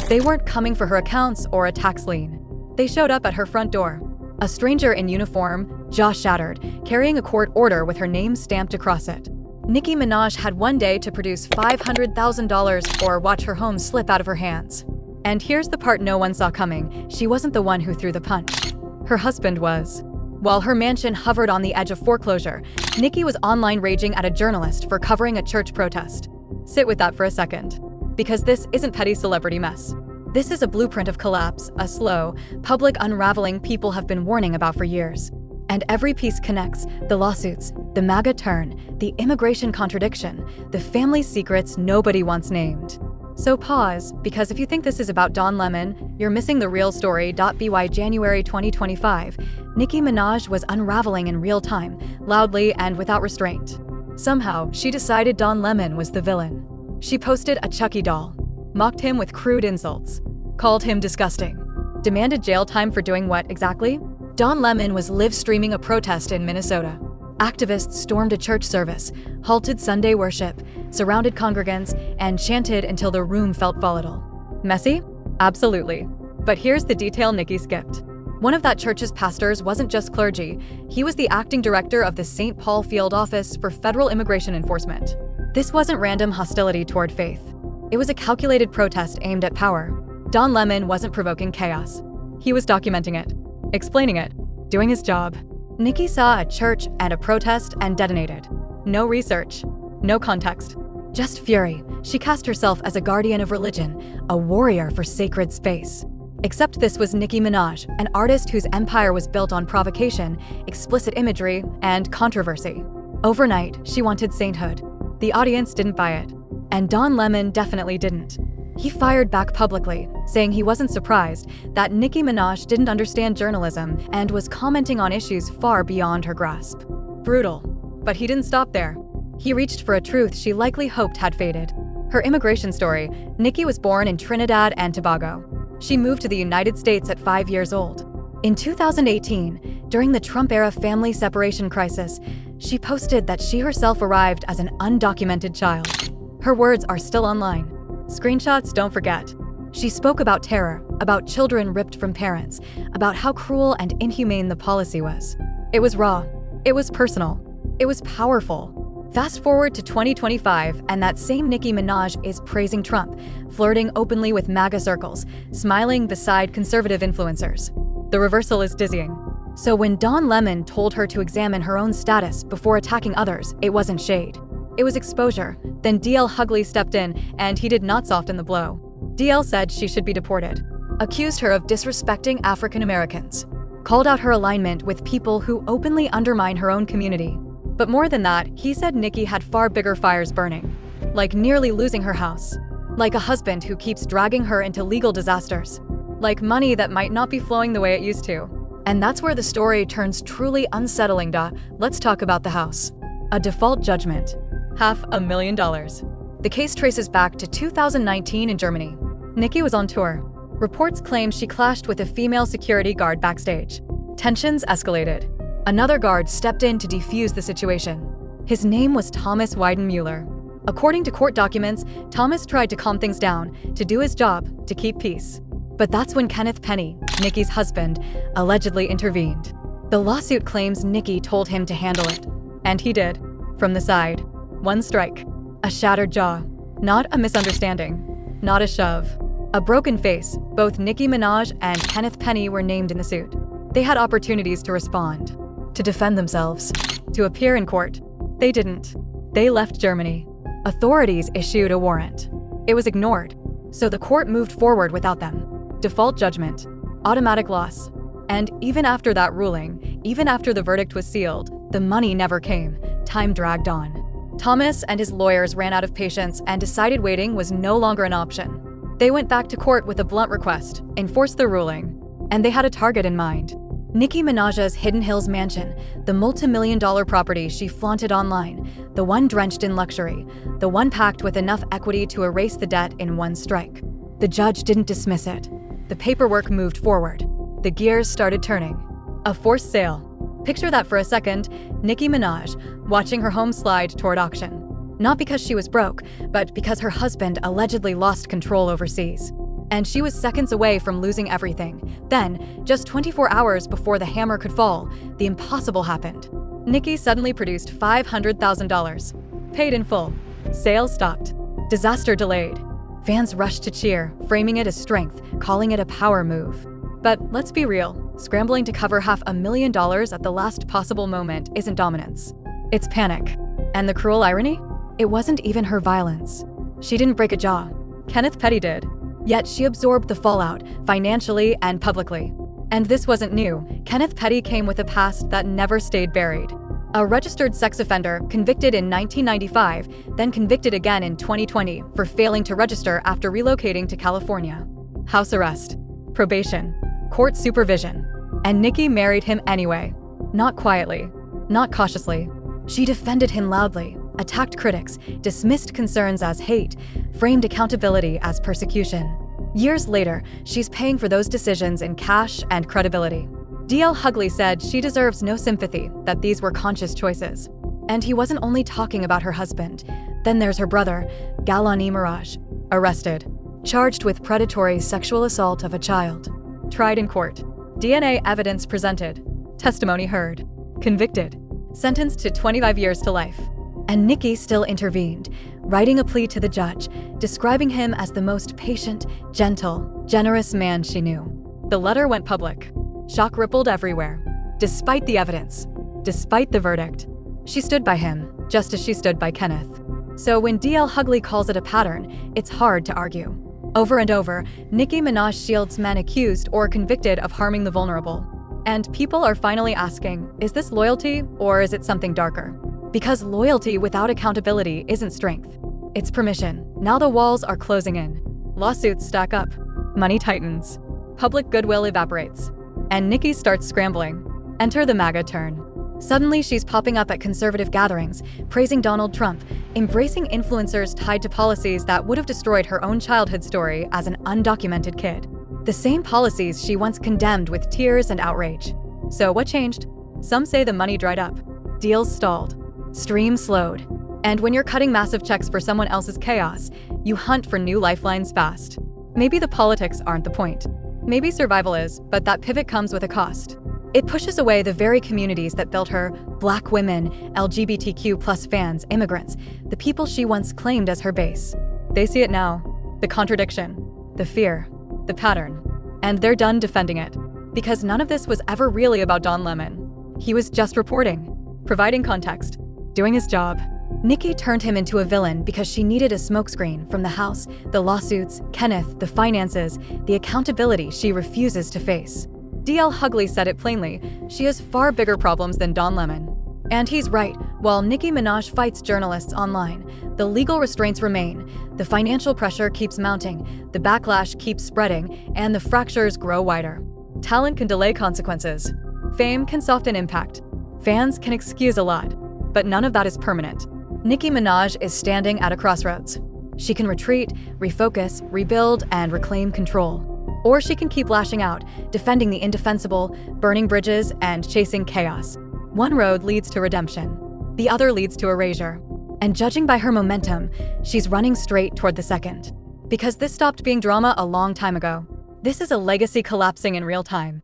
They weren't coming for her accounts or a tax lien. They showed up at her front door. A stranger in uniform, jaw shattered, carrying a court order with her name stamped across it. Nicki Minaj had one day to produce $500,000 or watch her home slip out of her hands. And here's the part no one saw coming. She wasn't the one who threw the punch. Her husband was. While her mansion hovered on the edge of foreclosure, Nicki was online raging at a journalist for covering a church protest. Sit with that for a second. Because this isn't petty celebrity mess. This is a blueprint of collapse, a slow, public unraveling people have been warning about for years. And every piece connects: the lawsuits, the MAGA turn, the immigration contradiction, the family secrets nobody wants named. So pause, because if you think this is about Don Lemon, you're missing the real story. By January 2025, Nicki Minaj was unraveling in real time, loudly and without restraint. Somehow, she decided Don Lemon was the villain. She posted a Chucky doll, mocked him with crude insults, called him disgusting, demanded jail time for doing what exactly? Don Lemon was live streaming a protest in Minnesota. Activists stormed a church service, halted Sunday worship, surrounded congregants, and chanted until the room felt volatile. Messy? Absolutely. But here's the detail Nicki skipped. One of that church's pastors wasn't just clergy, he was the acting director of the St. Paul Field Office for Federal Immigration Enforcement. This wasn't random hostility toward faith. It was a calculated protest aimed at power. Don Lemon wasn't provoking chaos. He was documenting it, explaining it, doing his job. Nicki saw a church and a protest and detonated. No research, no context, just fury. She cast herself as a guardian of religion, a warrior for sacred space. Except this was Nicki Minaj, an artist whose empire was built on provocation, explicit imagery, and controversy. Overnight, she wanted sainthood. The audience didn't buy it. And Don Lemon definitely didn't. He fired back publicly, saying he wasn't surprised that Nicki Minaj didn't understand journalism and was commenting on issues far beyond her grasp. Brutal. But he didn't stop there. He reached for a truth she likely hoped had faded. Her immigration story: Nicki was born in Trinidad and Tobago. She moved to the United States at 5 years old. In 2018, during the Trump-era family separation crisis, she posted that she herself arrived as an undocumented child. Her words are still online. Screenshots, don't forget. She spoke about terror, about children ripped from parents, about how cruel and inhumane the policy was. It was raw. It was personal. It was powerful. Fast forward to 2025, and that same Nicki Minaj is praising Trump, flirting openly with MAGA circles, smiling beside conservative influencers. The reversal is dizzying. So when Don Lemon told her to examine her own status before attacking others, it wasn't shade. It was exposure. Then DL Hughley stepped in, and he did not soften the blow. DL said she should be deported, accused her of disrespecting African Americans, called out her alignment with people who openly undermine her own community. But more than that, he said Nicki had far bigger fires burning, like nearly losing her house, like a husband who keeps dragging her into legal disasters, like money that might not be flowing the way it used to. And that's where the story turns truly unsettling. Let's talk about the house. A default judgment. $500,000. The case traces back to 2019 in Germany. Nicki was on tour. Reports claim she clashed with a female security guard backstage. Tensions escalated. Another guard stepped in to defuse the situation. His name was Thomas Weidenmuller. According to court documents, Thomas tried to calm things down, to do his job, to keep peace. But that's when Kenneth Penny, Nicki's husband, allegedly intervened. The lawsuit claims Nicki told him to handle it. And he did. From the side. One strike. A shattered jaw. Not a misunderstanding. Not a shove. A broken face. Both Nicki Minaj and Kenneth Penny were named in the suit. They had opportunities to respond, to defend themselves, to appear in court. They didn't. They left Germany. Authorities issued a warrant. It was ignored. So the court moved forward without them. Default judgment. Automatic loss. And even after that ruling, even after the verdict was sealed, the money never came. Time dragged on. Thomas and his lawyers ran out of patience and decided waiting was no longer an option. They went back to court with a blunt request: enforce the ruling. And they had a target in mind. Nicki Minaj's Hidden Hills mansion, the multi-million-dollar property she flaunted online, the one drenched in luxury, the one packed with enough equity to erase the debt in one strike. The judge didn't dismiss it. The paperwork moved forward. The gears started turning. A forced sale. Picture that for a second: Nicki Minaj watching her home slide toward auction. Not because she was broke, but because her husband allegedly lost control overseas. and she was seconds away from losing everything. Then, just 24 hours before the hammer could fall, the impossible happened. Nicki suddenly produced $500,000. Paid in full. Sales stopped. Disaster delayed. Fans rushed to cheer, framing it as strength, calling it a power move. But let's be real, scrambling to cover $500,000 at the last possible moment isn't dominance. It's panic. And the cruel irony? It wasn't even her violence. She didn't break a jaw. Kenneth Petty did. Yet she absorbed the fallout, financially and publicly. And this wasn't new. Kenneth Petty came with a past that never stayed buried. A registered sex offender, convicted in 1995, then convicted again in 2020 for failing to register after relocating to California. House arrest, probation, court supervision. And Nicki married him anyway. Not quietly, not cautiously. She defended him loudly, attacked critics, dismissed concerns as hate, framed accountability as persecution. Years later, she's paying for those decisions in cash and credibility. DL Hughley said she deserves no sympathy, that these were conscious choices. And he wasn't only talking about her husband. Then there's her brother, Nicki Minaj, arrested, charged with predatory sexual assault of a child. Tried in court. DNA evidence presented. Testimony heard. Convicted. Sentenced to 25 years to life. And Nicki still intervened, writing a plea to the judge, describing him as the most patient, gentle, generous man she knew. The letter went public. Shock rippled everywhere. Despite the evidence, despite the verdict, she stood by him, just as she stood by Kenneth. So when DL Hughley calls it a pattern, it's hard to argue. Over and over, Nicki Minaj shields men accused or convicted of harming the vulnerable. And people are finally asking, is this loyalty or is it something darker? Because loyalty without accountability isn't strength. It's permission. Now the walls are closing in. Lawsuits stack up. Money tightens. Public goodwill evaporates. And Nicki starts scrambling. Enter the MAGA turn. Suddenly she's popping up at conservative gatherings, praising Donald Trump, embracing influencers tied to policies that would have destroyed her own childhood story as an undocumented kid. The same policies she once condemned with tears and outrage. So what changed? Some say the money dried up. Deals stalled. Streams slowed. And when you're cutting massive checks for someone else's chaos, you hunt for new lifelines fast. Maybe the politics aren't the point. Maybe survival is, but that pivot comes with a cost. It pushes away the very communities that built her: Black women, LGBTQ+ fans, immigrants, the people she once claimed as her base. They see it now. The contradiction, the fear, the pattern. And they're done defending it. Because none of this was ever really about Don Lemon. He was just reporting, providing context, doing his job. Nicki turned him into a villain because she needed a smokescreen from the house, the lawsuits, Kenneth, the finances, the accountability she refuses to face. DL Hughley said it plainly, she has far bigger problems than Don Lemon. And he's right. While Nicki Minaj fights journalists online, the legal restraints remain, the financial pressure keeps mounting, the backlash keeps spreading, and the fractures grow wider. Talent can delay consequences. Fame can soften impact. Fans can excuse a lot. But none of that is permanent. Nicki Minaj is standing at a crossroads. She can retreat, refocus, rebuild, and reclaim control. Or she can keep lashing out, defending the indefensible, burning bridges, and chasing chaos. One road leads to redemption. The other leads to erasure. And judging by her momentum, she's running straight toward the second. Because this stopped being drama a long time ago. This is a legacy collapsing in real time.